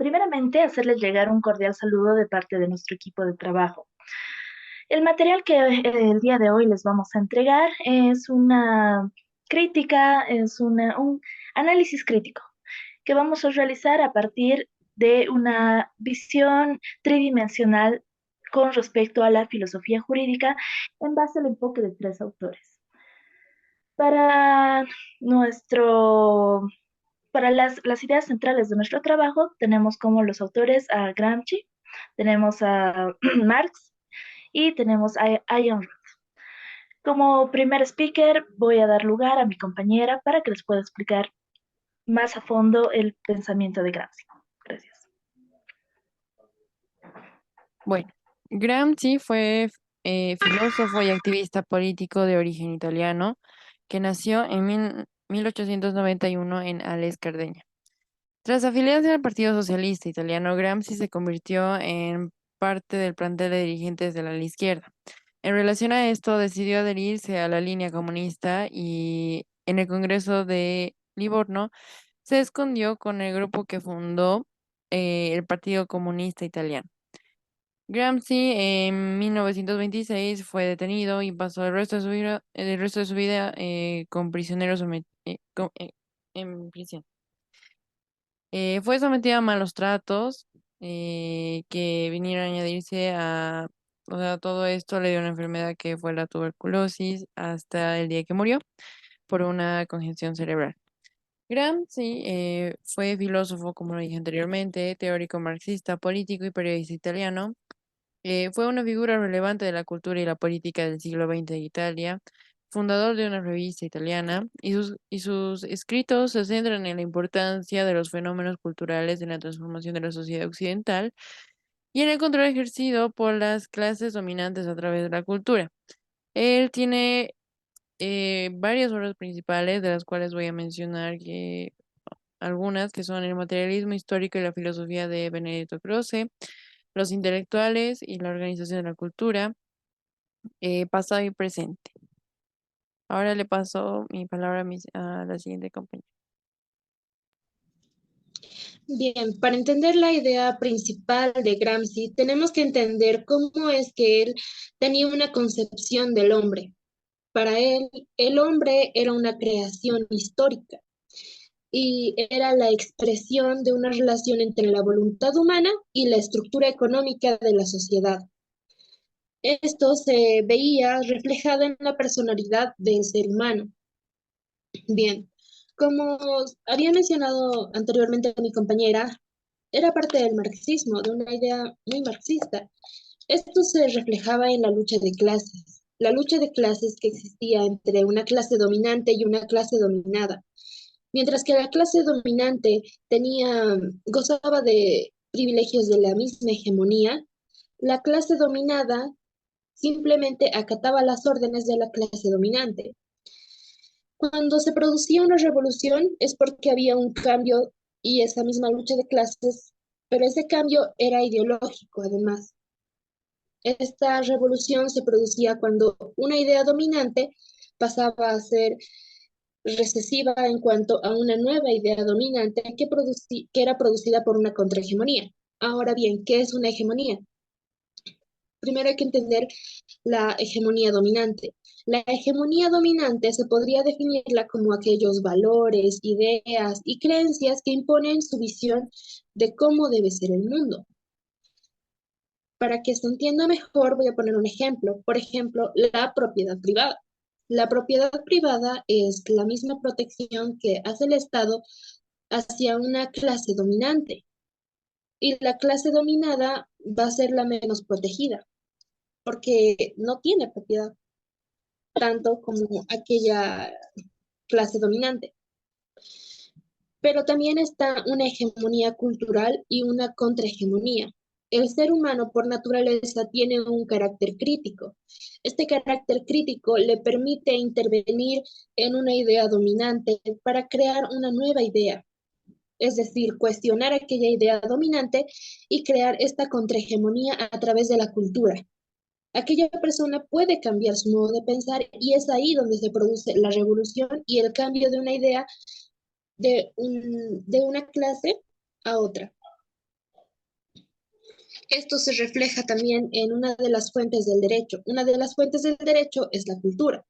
Primeramente, hacerles llegar un cordial saludo de parte de nuestro equipo de trabajo. El material que el día de hoy les vamos a entregar es una crítica, un análisis crítico que vamos a realizar a partir de una visión tridimensional con respecto a la filosofía jurídica en base al enfoque de tres autores. Para nuestro Para las ideas centrales de nuestro trabajo tenemos como los autores a Gramsci, tenemos a Marx y tenemos a Ayn Rand. Como primer speaker voy a dar lugar a mi compañera para que les pueda explicar más a fondo el pensamiento de Gramsci. Gracias. Bueno, Gramsci fue filósofo y activista político de origen italiano que nació en 1891 en Ales, Cerdeña. Tras afiliarse al Partido Socialista Italiano, Gramsci se convirtió en parte del plantel de dirigentes de la ala izquierda. En relación a esto, decidió adherirse a la línea comunista y en el Congreso de Livorno se escondió con el grupo que fundó el Partido Comunista Italiano. Gramsci en 1926 fue detenido y pasó el resto de su vida con prisioneros en prisión. Fue sometido a malos tratos que vinieron a añadirse a, o sea, todo esto le dio una enfermedad que fue la tuberculosis hasta el día que murió por una congestión cerebral. Gramsci fue filósofo, como lo dije anteriormente, teórico marxista, político y periodista italiano. Fue una figura relevante de la cultura y la política del siglo XX de Italia, fundador de una revista italiana, y sus escritos se centran en la importancia de los fenómenos culturales en la transformación de la sociedad occidental y en el control ejercido por las clases dominantes a través de la cultura. Él tiene varias obras principales, de las cuales voy a mencionar algunas, que son el materialismo histórico y la filosofía de Benedetto Croce, los intelectuales y la organización de la cultura, pasado y presente. Ahora le paso mi palabra a la siguiente compañera. Bien, para entender la idea principal de Gramsci, tenemos que entender cómo es que él tenía una concepción del hombre. Para él, el hombre era una creación histórica y era la expresión de una relación entre la voluntad humana y la estructura económica de la sociedad. Esto se veía reflejado en la personalidad del ser humano. Bien, como había mencionado anteriormente mi compañera, era parte del marxismo, de una idea muy marxista. Esto se reflejaba en la lucha de clases, la lucha de clases que existía entre una clase dominante y una clase dominada. Mientras que la clase dominante gozaba de privilegios de la misma hegemonía, la clase dominada simplemente acataba las órdenes de la clase dominante. Cuando se producía una revolución es porque había un cambio y esa misma lucha de clases, pero ese cambio era ideológico además. Esta revolución se producía cuando una idea dominante pasaba a ser recesiva en cuanto a una nueva idea dominante que era producida por una contrahegemonía. Ahora bien, ¿qué es una hegemonía? Primero hay que entender la hegemonía dominante. La hegemonía dominante se podría definirla como aquellos valores, ideas y creencias que imponen su visión de cómo debe ser el mundo. Para que se entienda mejor, voy a poner un ejemplo. Por ejemplo, la propiedad privada. La propiedad privada es la misma protección que hace el Estado hacia una clase dominante y la clase dominada va a ser la menos protegida porque no tiene propiedad tanto como aquella clase dominante. Pero también está una hegemonía cultural y una contrahegemonía. El ser humano por naturaleza tiene un carácter crítico. Este carácter crítico le permite intervenir en una idea dominante para crear una nueva idea, es decir, cuestionar aquella idea dominante y crear esta contrahegemonía a través de la cultura. Aquella persona puede cambiar su modo de pensar y es ahí donde se produce la revolución y el cambio de una idea de una clase a otra. Esto se refleja también en una de las fuentes del derecho. Una de las fuentes del derecho es la cultura.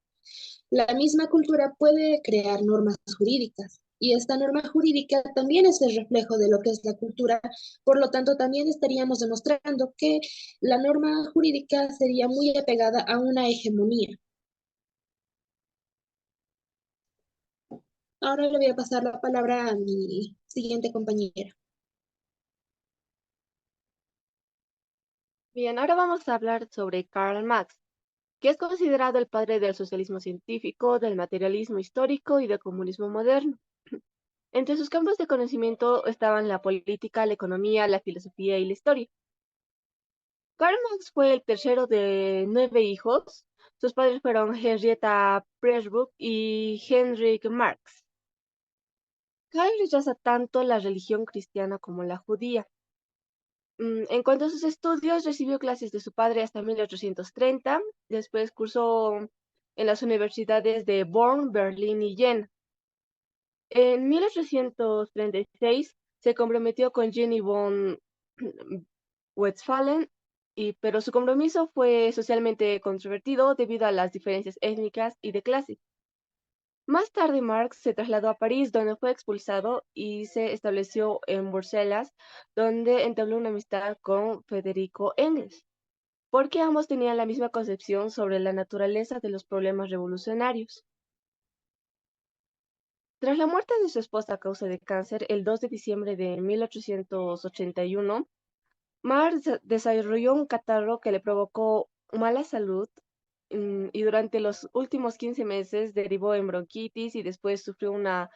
La misma cultura puede crear normas jurídicas y esta norma jurídica también es el reflejo de lo que es la cultura. Por lo tanto, también estaríamos demostrando que la norma jurídica sería muy apegada a una hegemonía. Ahora le voy a pasar la palabra a mi siguiente compañera. Bien, ahora vamos a hablar sobre Karl Marx, que es considerado el padre del socialismo científico, del materialismo histórico y del comunismo moderno. Entre sus campos de conocimiento estaban la política, la economía, la filosofía y la historia. Karl Marx fue el tercero de 9 hijos. Sus padres fueron Henrietta Pressburg y Heinrich Marx. Karl rechaza tanto la religión cristiana como la judía. En cuanto a sus estudios, recibió clases de su padre hasta 1830. Después cursó en las universidades de Bonn, Berlín y Jena. En 1836 se comprometió con Jenny von Westphalen, pero su compromiso fue socialmente controvertido debido a las diferencias étnicas y de clase. Más tarde, Marx se trasladó a París, donde fue expulsado y se estableció en Bruselas, donde entabló una amistad con Federico Engels, porque ambos tenían la misma concepción sobre la naturaleza de los problemas revolucionarios. Tras la muerte de su esposa a causa de cáncer, el 2 de diciembre de 1881, Marx desarrolló un catarro que le provocó mala salud y durante los últimos 15 meses derivó en bronquitis y después sufrió una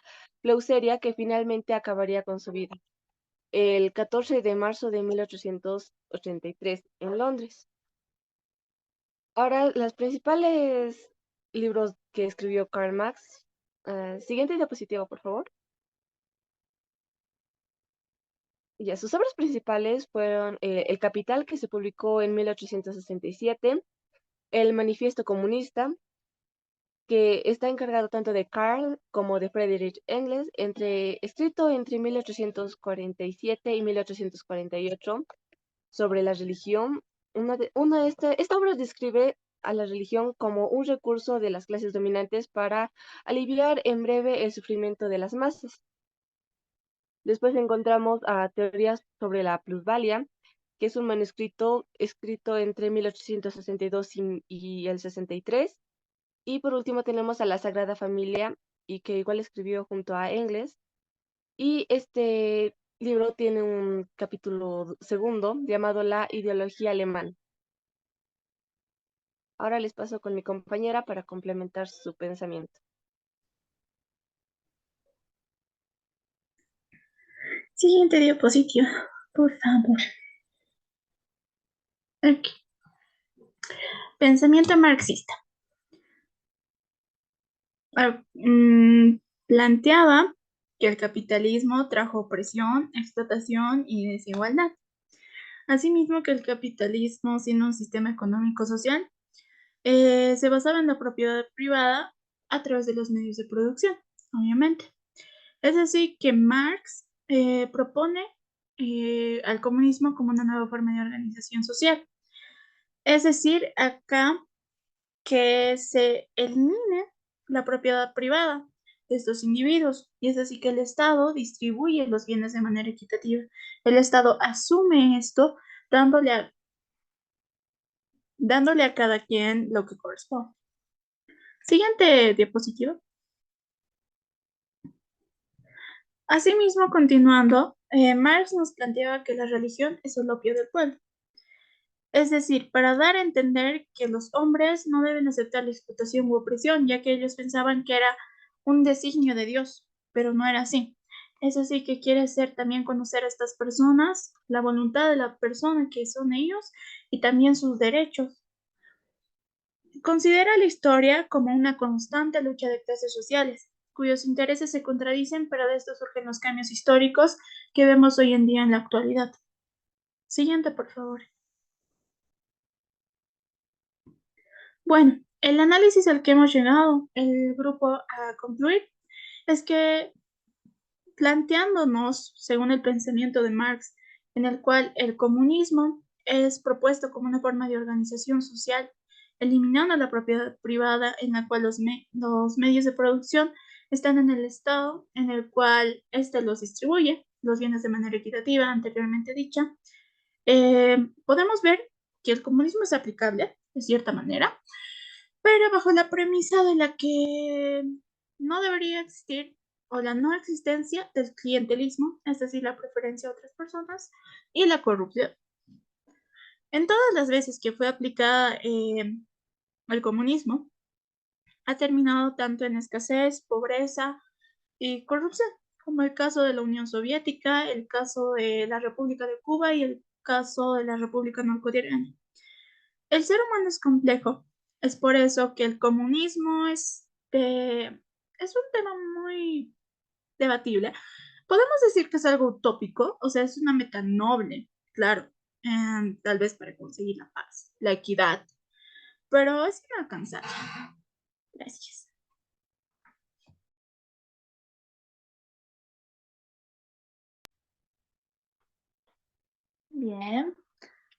leucemia que finalmente acabaría con su vida el 14 de marzo de 1883 en Londres. Ahora, los principales libros que escribió Karl Marx. Siguiente diapositiva, por favor. Ya, sus obras principales fueron El Capital, que se publicó en 1867, El Manifiesto Comunista, que está encargado tanto de Karl como de Friedrich Engels, escrito entre 1847 y 1848, sobre la religión. Esta obra describe a la religión como un recurso de las clases dominantes para aliviar en breve el sufrimiento de las masas. Después encontramos a Teorías sobre la plusvalía, que es un manuscrito escrito entre 1862 y el 63. Y por último tenemos a la Sagrada Familia, y que igual escribió junto a Engels. Y este libro tiene un capítulo segundo llamado La ideología alemana. Ahora les paso con mi compañera para complementar su pensamiento. Siguiente diapositiva, por favor. Aquí. Pensamiento marxista. Planteaba que el capitalismo trajo opresión, explotación y desigualdad. Asimismo, que el capitalismo, siendo un sistema económico social, se basaba en la propiedad privada a través de los medios de producción, obviamente. Es decir, que Marx propone al comunismo como una nueva forma de organización social. Es decir, acá que se elimine la propiedad privada de estos individuos, y es así que el Estado distribuye los bienes de manera equitativa. El Estado asume esto dándole a cada quien lo que corresponde. Siguiente diapositiva. Asimismo, continuando, Marx nos planteaba que la religión es el opio del pueblo. Es decir, para dar a entender que los hombres no deben aceptar la explotación u opresión, ya que ellos pensaban que era un designio de Dios, pero no era así. Es así que quiere hacer también conocer a estas personas, la voluntad de la persona que son ellos y también sus derechos. Considera la historia como una constante lucha de clases sociales, cuyos intereses se contradicen, pero de esto surgen los cambios históricos que vemos hoy en día en la actualidad. Siguiente, por favor. Bueno, el análisis al que hemos llegado, el grupo a concluir, es que planteándonos, según el pensamiento de Marx, en el cual el comunismo es propuesto como una forma de organización social, eliminando la propiedad privada en la cual los medios de producción están en el estado, en el cual éste los distribuye, los bienes de manera equitativa, anteriormente dicha. Podemos ver que el comunismo es aplicable, de cierta manera, pero bajo la premisa de la que no debería existir o la no existencia del clientelismo, es decir, la preferencia a otras personas y la corrupción. En todas las veces que fue aplicada el comunismo, ha terminado tanto en escasez, pobreza y corrupción, como el caso de la Unión Soviética, el caso de la República de Cuba y el caso de la República Norcoreana. El ser humano es complejo, es por eso que el comunismo es un tema muy debatible. Podemos decir que es algo utópico, o sea, es una meta noble, claro, tal vez para conseguir la paz, la equidad, pero es inalcanzable. Gracias. Bien.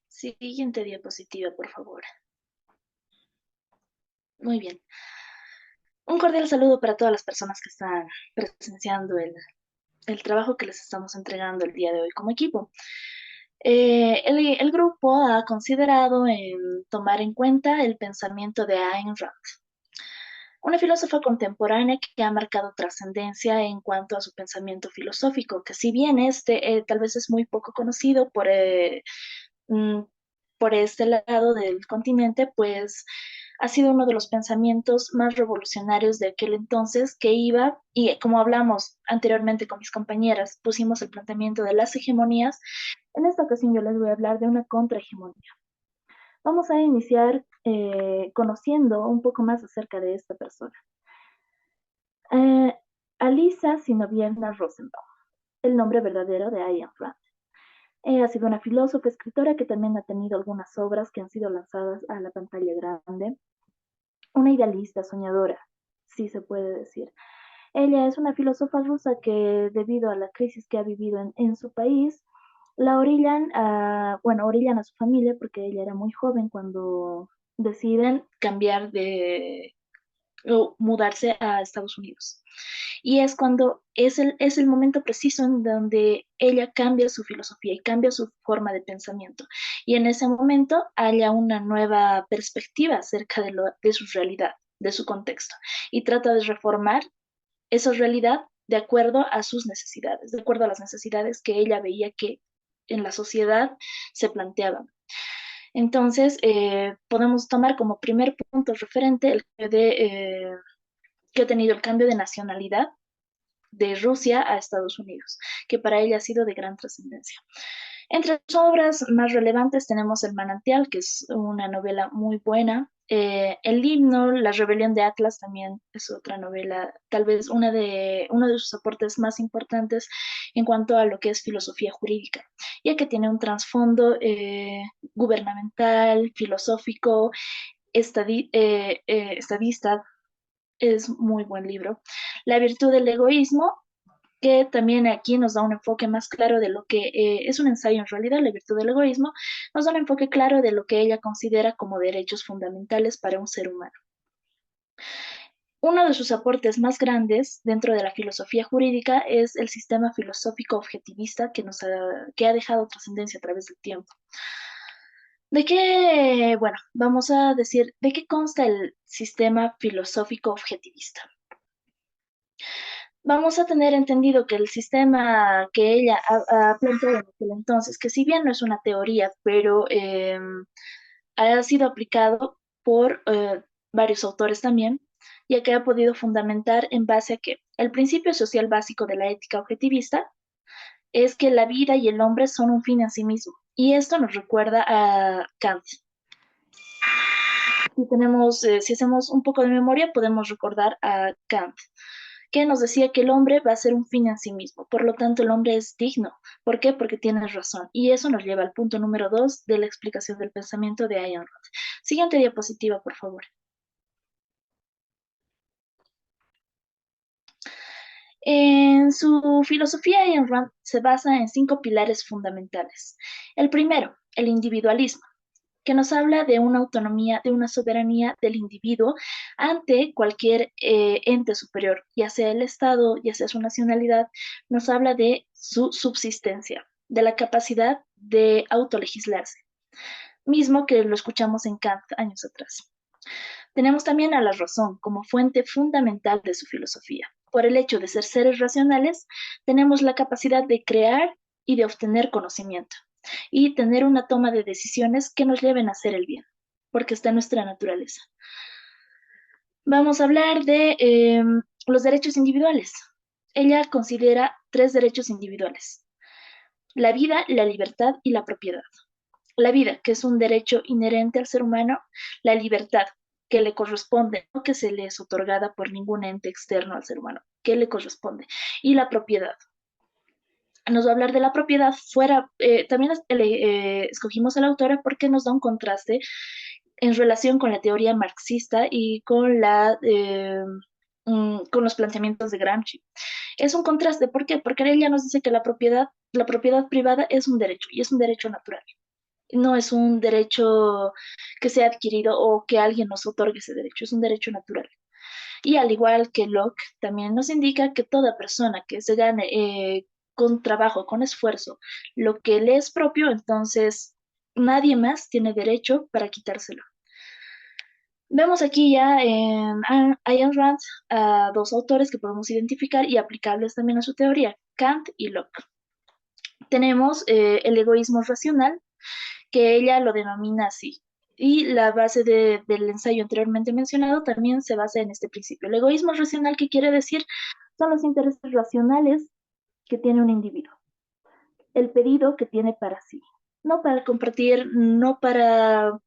Siguiente diapositiva, por favor. Muy bien. Un cordial saludo para todas las personas que están presenciando el trabajo que les estamos entregando el día de hoy como equipo. El grupo ha considerado tomar en cuenta el pensamiento de Ayn Rand, una filósofa contemporánea que ha marcado trascendencia en cuanto a su pensamiento filosófico, que si bien tal vez es muy poco conocido mm, por este lado del continente, pues ha sido uno de los pensamientos más revolucionarios de aquel entonces que iba, y como hablamos anteriormente con mis compañeras, pusimos el planteamiento de las hegemonías. En esta ocasión yo les voy a hablar de una contrahegemonía. Vamos a iniciar conociendo un poco más acerca de esta persona. Alisa Zinovierna Rosenbaum, el nombre verdadero de Ayn Rand. Ha sido una filósofa, escritora que también ha tenido algunas obras que han sido lanzadas a la pantalla grande. Una idealista, soñadora, sí se puede decir. Ella es una filósofa rusa que, debido a la crisis que ha vivido en su país, orillan a su familia porque ella era muy joven cuando deciden cambiar o mudarse a Estados Unidos. Y es cuando es el momento preciso en donde ella cambia su filosofía y cambia su forma de pensamiento. Y en ese momento haya una nueva perspectiva acerca de su realidad, de su contexto. Y trata de reformar esa realidad de acuerdo a sus necesidades, de acuerdo a las necesidades que ella veía que en la sociedad se planteaban. Entonces, podemos tomar como primer punto referente que ha tenido el cambio de nacionalidad de Rusia a Estados Unidos, que para ella ha sido de gran trascendencia. Entre sus obras más relevantes tenemos El Manantial, que es una novela muy buena. El himno, La rebelión de Atlas, también es otra novela, tal vez uno de sus aportes más importantes en cuanto a lo que es filosofía jurídica, ya que tiene un trasfondo gubernamental, filosófico, estadista. Es muy buen libro. La virtud del egoísmo, que también aquí nos da un enfoque más claro de lo que es un ensayo en realidad. La virtud del egoísmo nos da un enfoque claro de lo que ella considera como derechos fundamentales para un ser humano. Uno de sus aportes más grandes dentro de la filosofía jurídica es el sistema filosófico objetivista que ha dejado trascendencia a través del tiempo. Vamos a decir, ¿de qué consta el sistema filosófico objetivista? Vamos a tener entendido que el sistema que ella ha planteado en aquel entonces, que si bien no es una teoría, pero ha sido aplicado por varios autores también, ya que ha podido fundamentar en base a que el principio social básico de la ética objetivista es que la vida y el hombre son un fin en sí mismo. Y esto nos recuerda a Kant. Si hacemos un poco de memoria, podemos recordar a Kant, que nos decía que el hombre va a ser un fin en sí mismo. Por lo tanto, el hombre es digno. ¿Por qué? Porque tiene razón. Y eso nos lleva al punto número 2 de la explicación del pensamiento de Ayn Rand. Siguiente diapositiva, por favor. En su filosofía, Ayn Rand se basa en 5 pilares fundamentales. El primero, el individualismo, que nos habla de una autonomía, de una soberanía del individuo ante cualquier ente superior, ya sea el Estado, ya sea su nacionalidad, nos habla de su subsistencia, de la capacidad de autolegislarse, mismo que lo escuchamos en Kant años atrás. Tenemos también a la razón como fuente fundamental de su filosofía. Por el hecho de ser seres racionales, tenemos la capacidad de crear y de obtener conocimiento y tener una toma de decisiones que nos lleven a hacer el bien, porque está en nuestra naturaleza. Vamos a hablar de los derechos individuales. Ella considera 3 derechos individuales: la vida, la libertad y la propiedad. La vida, que es un derecho inherente al ser humano; la libertad, que le corresponde, no que se le es otorgada por ningún ente externo al ser humano, que le corresponde; y la propiedad. Nos va a hablar de la propiedad fuera, también escogimos a la autora porque nos da un contraste en relación con la teoría marxista y con los planteamientos de Gramsci. Es un contraste, ¿por qué? Porque ella nos dice que la propiedad privada es un derecho y es un derecho natural. No es un derecho que sea adquirido o que alguien nos otorgue ese derecho, es un derecho natural. Y al igual que Locke, también nos indica que toda persona que se gane con trabajo, con esfuerzo, lo que le es propio, entonces nadie más tiene derecho para quitárselo. Vemos aquí ya en Ayn Rand a 2 autores que podemos identificar y aplicables también a su teoría, Kant y Locke. Tenemos el egoísmo racional, que ella lo denomina así. Y la base del ensayo anteriormente mencionado también se basa en este principio. El egoísmo racional, ¿qué quiere decir? Son los intereses racionales que tiene un individuo, el pedido que tiene para sí, no para compartir, no para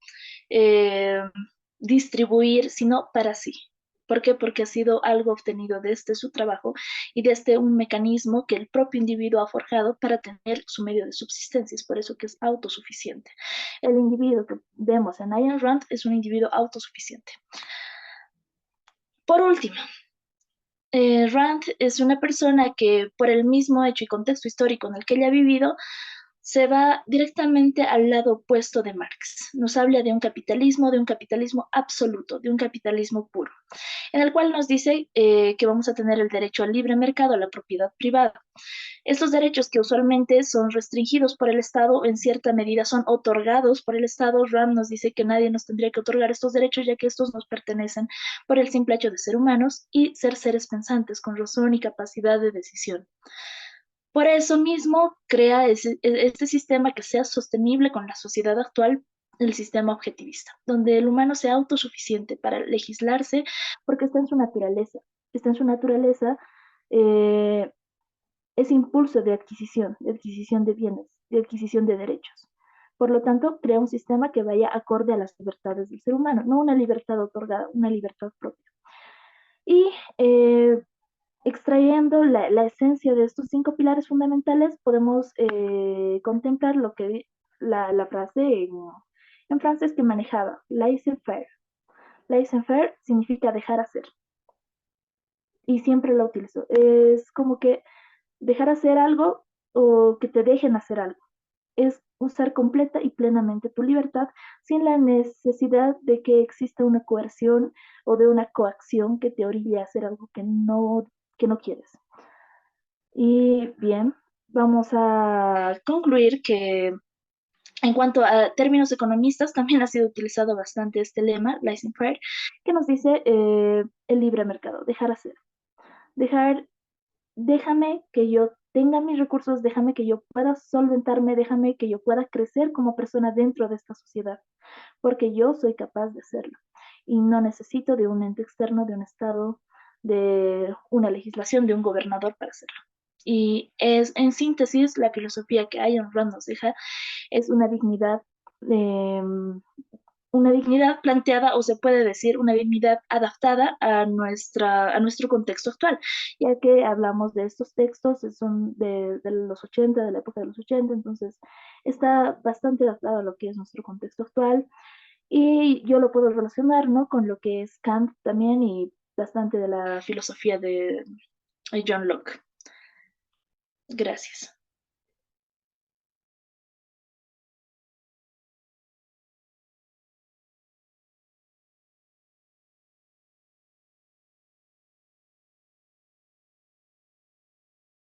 eh, distribuir, sino para sí. ¿Por qué? Porque ha sido algo obtenido desde su trabajo y desde un mecanismo que el propio individuo ha forjado para tener su medio de subsistencia. Es por eso que es autosuficiente. El individuo que vemos en Ayn Rand es un individuo autosuficiente. Por último, Rand es una persona que por el mismo hecho y contexto histórico en el que ella ha vivido, se va directamente al lado opuesto de Marx. Nos habla de un capitalismo absoluto, de un capitalismo puro, en el cual nos dice que vamos a tener el derecho al libre mercado, a la propiedad privada. Estos derechos que usualmente son restringidos por el Estado, en cierta medida son otorgados por el Estado. Rand nos dice que nadie nos tendría que otorgar estos derechos, ya que estos nos pertenecen por el simple hecho de ser humanos y ser seres pensantes, con razón y capacidad de decisión. Por eso mismo crea este sistema que sea sostenible con la sociedad actual, el sistema objetivista, donde el humano sea autosuficiente para legislarse, porque está en su naturaleza. Está en su naturaleza eh, ese impulso de adquisición de bienes, de adquisición de derechos. Por lo tanto, crea un sistema que vaya acorde a las libertades del ser humano, no una libertad otorgada, una libertad propia. Y extrayendo la esencia de estos 5 pilares fundamentales, podemos contemplar lo que la frase en francés que manejaba, laissez-faire. Laissez-faire significa dejar hacer, y siempre lo utilizo. Es como que dejar hacer algo o que te dejen hacer algo. Es usar completa y plenamente tu libertad sin la necesidad de que exista una coerción o de una coacción que te orille a hacer algo que no quieres. Y bien, vamos a concluir que en cuanto a términos economistas, también ha sido utilizado bastante este lema, laissez-faire, que nos dice el libre mercado, dejar hacer. Déjame que yo tenga mis recursos, déjame que yo pueda solventarme, déjame que yo pueda crecer como persona dentro de esta sociedad, porque yo soy capaz de hacerlo y no necesito de un ente externo, de un Estado, de una legislación, de un gobernador para hacerlo. Y es, en síntesis, la filosofía que Ayn Rand nos deja es eh, una dignidad planteada, o se puede decir una dignidad adaptada a nuestro contexto actual, ya que hablamos de estos textos, son de los 80, de la época de los 80, entonces está bastante adaptado a lo que es nuestro contexto actual, y yo lo puedo relacionar, ¿no?, con lo que es Kant también y bastante de la filosofía John Locke. Gracias.